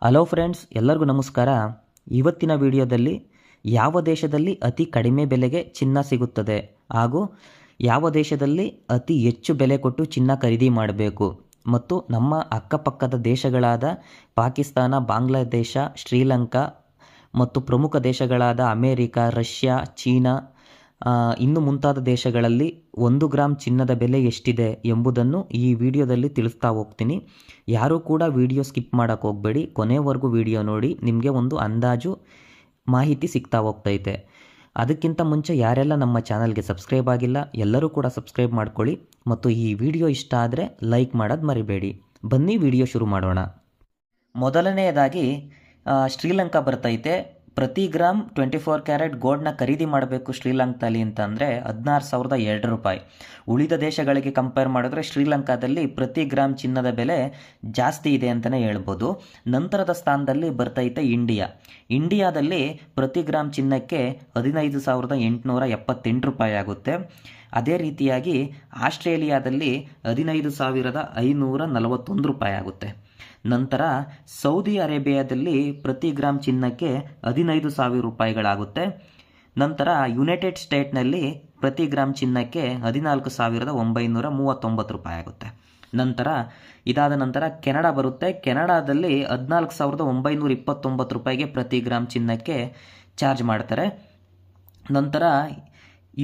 Hello friends, ಎಲ್ಲರಿಗೂ ನಮಸ್ಕಾರ. ಇವತ್ತಿನ ವಿಡಿಯೋದಲ್ಲಿ ಯಾವ ದೇಶದಲ್ಲಿ ಅತಿ ಕಡಿಮೆ ಬೆಲೆಗೆ ಚಿನ್ನ ಸಿಗುತ್ತದೆ ಹಾಗೂ ಯಾವ ದೇಶದಲ್ಲಿ ಅತಿ ಹೆಚ್ಚು ಬೆಲೆ ಕೊಟ್ಟು ಚಿನ್ನ ಖರೀದಿ ಮಾಡಬೇಕು ಮತ್ತು ನಮ್ಮ ಅಕ್ಕಪಕ್ಕದ ದೇಶಗಳಾದ ಪಾಕಿಸ್ತಾನ, ಬಾಂಗ್ಲಾದೇಶ, ಶ್ರೀಲಂಕಾ ಮತ್ತು ಪ್ರಮುಖ ದೇಶಗಳಾದ ಅಮೇರಿಕಾ, ರಷ್ಯಾ, ಚೀನಾ ಇನ್ನು ಮುಂತಾದ ದೇಶಗಳಲ್ಲಿ 1 ಗ್ರಾಮ್ ಚಿನ್ನದ ಬೆಲೆ ಎಷ್ಟಿದೆ ಎಂಬುದನ್ನು ಈ ವಿಡಿಯೋದಲ್ಲಿ ತಿಳಿಸ್ತಾ ಹೋಗ್ತೀನಿ. ಯಾರೂ ಕೂಡ ವಿಡಿಯೋ ಸ್ಕಿಪ್ ಮಾಡೋಕ್ಕೆ ಹೋಗಬೇಡಿ, ಕೊನೆವರೆಗೂ ವಿಡಿಯೋ ನೋಡಿ, ನಿಮಗೆ ಒಂದು ಅಂದಾಜು ಮಾಹಿತಿ ಸಿಗ್ತಾ ಹೋಗ್ತೈತೆ. ಅದಕ್ಕಿಂತ ಮುಂಚೆ ಯಾರೆಲ್ಲ ನಮ್ಮ ಚಾನಲ್ಗೆ ಸಬ್ಸ್ಕ್ರೈಬ್ ಆಗಿಲ್ಲ ಎಲ್ಲರೂ ಕೂಡ ಸಬ್ಸ್ಕ್ರೈಬ್ ಮಾಡ್ಕೊಳ್ಳಿ ಮತ್ತು ಈ ವಿಡಿಯೋ ಇಷ್ಟ ಆದರೆ ಲೈಕ್ ಮಾಡೋದು ಮರಿಬೇಡಿ. ಬನ್ನಿ ವಿಡಿಯೋ ಶುರು ಮಾಡೋಣ. ಮೊದಲನೆಯದಾಗಿ ಶ್ರೀಲಂಕಾ ಬರ್ತೈತೆ. ಪ್ರತಿ ಗ್ರಾಮ್ 24 ಕ್ಯಾರೆಟ್ ಗೋಲ್ಡ್ನ ಖರೀದಿ ಮಾಡಬೇಕು ಶ್ರೀಲಂಕಾದಲ್ಲಿ ಅಂತಂದರೆ 16,002 ರೂಪಾಯಿ. ಉಳಿದ ದೇಶಗಳಿಗೆ ಕಂಪೇರ್ ಮಾಡಿದ್ರೆ ಶ್ರೀಲಂಕಾದಲ್ಲಿ ಪ್ರತಿ ಗ್ರಾಮ್ ಚಿನ್ನದ ಬೆಲೆ ಜಾಸ್ತಿ ಇದೆ ಅಂತಲೇ ಹೇಳ್ಬೋದು. ನಂತರದ ಸ್ಥಾನದಲ್ಲಿ ಬರ್ತೈತೆ ಇಂಡಿಯಾದಲ್ಲಿ ಪ್ರತಿ ಗ್ರಾಮ್ ಚಿನ್ನಕ್ಕೆ 15,878 ರೂಪಾಯಿ ಆಗುತ್ತೆ. ಅದೇ ರೀತಿಯಾಗಿ ಆಸ್ಟ್ರೇಲಿಯಾದಲ್ಲಿ 15,541 ರೂಪಾಯಿ ಆಗುತ್ತೆ. ನಂತರ ಸೌದಿ ಅರೇಬಿಯಾದಲ್ಲಿ ಪ್ರತಿ ಗ್ರಾಮ್ ಚಿನ್ನಕ್ಕೆ 15,000 ರೂಪಾಯಿಗಳಾಗುತ್ತೆ. ನಂತರ ಯುನೈಟೆಡ್ ಸ್ಟೇಟ್ನಲ್ಲಿ ಪ್ರತಿ ಗ್ರಾಮ್ ಚಿನ್ನಕ್ಕೆ 14,939 ರೂಪಾಯಿ ಆಗುತ್ತೆ. ನಂತರ ಇದಾದ ನಂತರ ಕೆನಡಾ ಬರುತ್ತೆ. ಕೆನಡಾದಲ್ಲಿ 14,929 ರೂಪಾಯಿಗೆ ಪ್ರತಿ ಗ್ರಾಮ್ ಚಿನ್ನಕ್ಕೆ ಚಾರ್ಜ್ ಮಾಡ್ತಾರೆ. ನಂತರ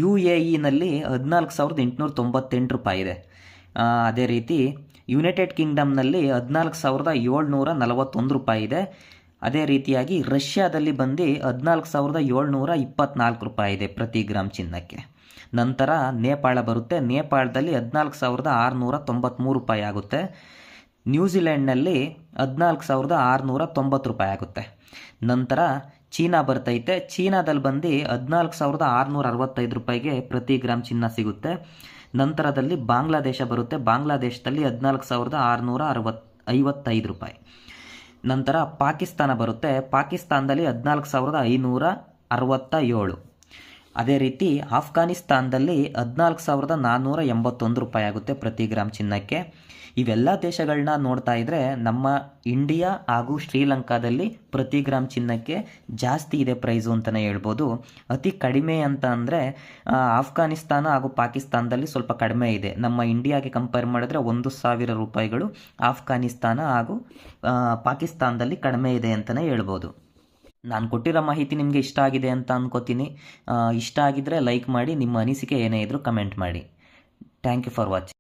UAEನಲ್ಲಿ 14,898 ರೂಪಾಯಿ ಇದೆ. ಅದೇ ರೀತಿ ಯುನೈಟೆಡ್ ಕಿಂಗ್ಡಮ್ನಲ್ಲಿ 14,741 ರೂಪಾಯಿ ಇದೆ. ಅದೇ ರೀತಿಯಾಗಿ ರಷ್ಯಾದಲ್ಲಿ ಬಂದು 14,724 ರೂಪಾಯಿ ಇದೆ ಪ್ರತಿ ಗ್ರಾಮ್ ಚಿನ್ನಕ್ಕೆ. ನಂತರ ನೇಪಾಳ ಬರುತ್ತೆ. ನೇಪಾಳದಲ್ಲಿ 14,693 ರೂಪಾಯಿ ಆಗುತ್ತೆ. ನ್ಯೂಜಿಲೆಂಡ್ನಲ್ಲಿ 14,690 ರೂಪಾಯಿ ಆಗುತ್ತೆ. ನಂತರ ಚೀನಾ ಬರ್ತೈತೆ. ಚೀನಾದಲ್ಲಿ ಬಂದು 14,665 ರೂಪಾಯಿಗೆ ಪ್ರತಿ ಗ್ರಾಮ್ ಚಿನ್ನ ಸಿಗುತ್ತೆ. ನಂತರದಲ್ಲಿ ಬಾಂಗ್ಲಾದೇಶ ಬರುತ್ತೆ. ಬಾಂಗ್ಲಾದೇಶದಲ್ಲಿ 14,655 ರೂಪಾಯಿ. ನಂತರ ಪಾಕಿಸ್ತಾನ ಬರುತ್ತೆ. ಪಾಕಿಸ್ತಾನದಲ್ಲಿ 14,567. ಅದೇ ರೀತಿ ಆಫ್ಘಾನಿಸ್ತಾನದಲ್ಲಿ 14,481 ರೂಪಾಯಿ ಆಗುತ್ತೆ ಪ್ರತಿ ಗ್ರಾಮ್ ಚಿನ್ನಕ್ಕೆ. ಇವೆಲ್ಲ ದೇಶಗಳನ್ನ ನೋಡ್ತಾ ಇದ್ದರೆ ನಮ್ಮ ಇಂಡಿಯಾ ಹಾಗೂ ಶ್ರೀಲಂಕಾದಲ್ಲಿ ಪ್ರತಿ ಗ್ರಾಮ್ ಚಿನ್ನಕ್ಕೆ ಜಾಸ್ತಿ ಇದೆ ಪ್ರೈಸು ಅಂತಲೇ ಹೇಳ್ಬೋದು. ಅತಿ ಕಡಿಮೆ ಅಂತ ಅಂದರೆ ಆಫ್ಘಾನಿಸ್ತಾನ ಹಾಗೂ ಪಾಕಿಸ್ತಾನದಲ್ಲಿ ಸ್ವಲ್ಪ ಕಡಿಮೆ ಇದೆ. ನಮ್ಮ ಇಂಡಿಯಾಗೆ ಕಂಪೇರ್ ಮಾಡಿದ್ರೆ 1,000 ರೂಪಾಯಿಗಳು ಆಫ್ಘಾನಿಸ್ತಾನ ಹಾಗೂ ಪಾಕಿಸ್ತಾನದಲ್ಲಿ ಕಡಿಮೆ ಇದೆ ಅಂತಲೇ ಹೇಳ್ಬೋದು. ನಾನು ಕೊಟ್ಟಿರೋ ಮಾಹಿತಿ ನಿಮಗೆ ಇಷ್ಟ ಆಗಿದೆ ಅಂತ ಅಂದ್ಕೋತೀನಿ. ಇಷ್ಟ ಆಗಿದ್ದರೆ ಲೈಕ್ ಮಾಡಿ, ನಿಮ್ಮ ಅನಿಸಿಕೆ ಏನೇ ಇದ್ದರೂ ಕಮೆಂಟ್ ಮಾಡಿ. Thank you for watching.